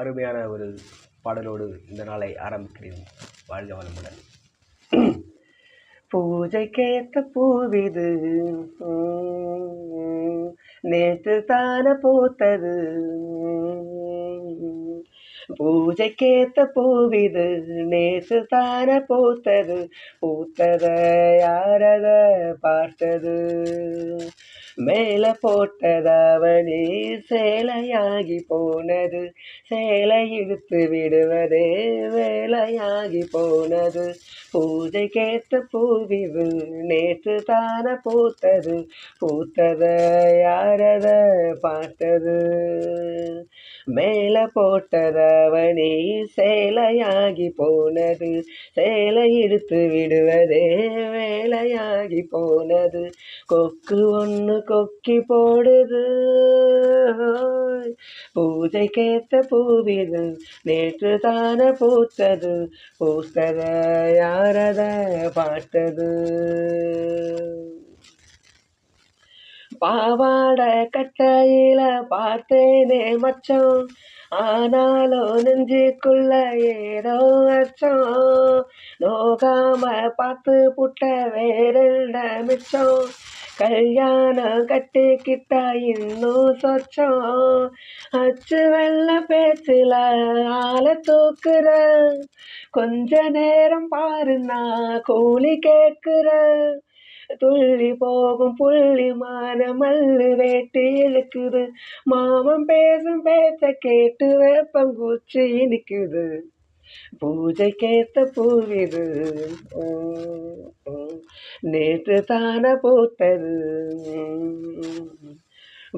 அருமையான ஒரு பாடலோடு இந்த நாளை ஆரம்பிக்கிறேன். வாழ்க வளமுடன். பூஜைக்கேத்த பூவிது நேற்று தான பூத்தது, பூஜைக்கேத்த பூவிது நேற்று தான பூத்தது, பூத்தத யாரத பார்த்தது, மேல போட்டதாவணி சேலையாகி போனது, சேலை இழுத்து விடுவதே வேலையாகி போனது, பூஜைக்கேத்த பூவிது நேற்று தான பூத்தது, பூத்தத யாரத பார்த்தது, மேல போட்டதாவணி சேலையாகி போனது, சேலை இழுத்து விடுவதே வேலையாகி போனது, கொக்கு ஒன்று கொக்கி போடுது, பூஜைக்கேத்த பூவிது நேற்று தான பூத்தது, பூத்தத யாரத பார்த்தது, பாவாட கட்டையில பார்த்தேனே மச்சம், ஆனாலும் நெஞ்சுக்குள்ள ஏதோ அச்சம், நோகாம பார்த்து புட்ட வேறெண்ட மிச்சம், கல்யாணம் கட்டிக்கிட்டா இன்னும் சொச்சம், அச்சு வெள்ள பேச்சுல ஆளை தூக்குற, கொஞ்ச நேரம் பாருன்னா கூலி கேட்குற, துள்ளி போகும் புள்ளிமான மல்லு வேட்டி இழுக்குது, மாமன் பேசும் பேச்ச கேட்டு வேப்பங்குச்சி இனிக்குது, பூஜைக்கேத்த பூவிது நேற்று தான பூத்தது,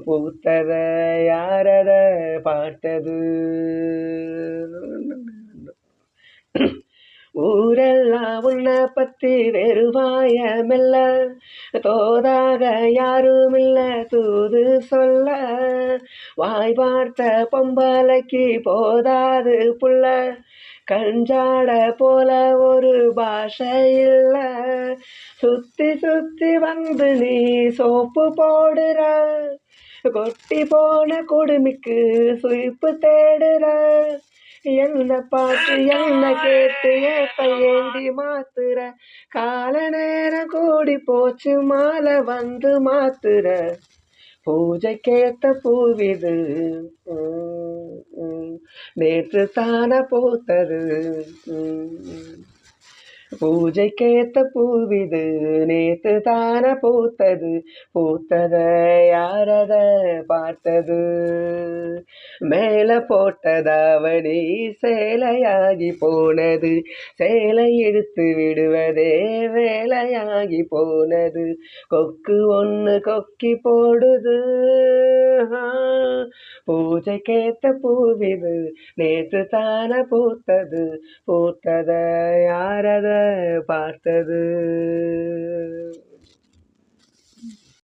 பூத்தத யாரத பார்த்தது, ஊரெல்லாம் உன்னை பத்தி வெறுவாயமில்ல, தோதாக யாரும் இல்ல தூது சொல்ல, வாய் பார்த்த பொம்பளைக்கு போதாது புள்ள, கஞ்சாட போல ஒரு பாஷை இல்ல, சுத்தி சுத்தி வந்து நீ சோப்பு போடுற, கொட்டி போன குடுமிக்கு சுயிப்பு தேடுற, என்ன பார்த்து என்ன கேட்டு ஏப்ப ஏண்டி மாத்துற, கால நேரம் கூடி போச்சு மாலை வந்து மாத்துற, பூஜைக்கேத்த பூவிது நேற்று தான பூத்தது, பூஜைக்கேத்த பூவிது நேற்று தான பூத்தது, பூத்தத யாரத பார்த்தது, மேல போட்டதாவணி சேலையாகி போனது, சேலை இழுத்து விடுவதே வேலையாகி போனது, கொக்கு ஒன்று கொக்கி போடுது, பூஜைக்கேத்த பூவிது நேற்று தான பூத்தது, பூத்தத யாரத பார்த்தது.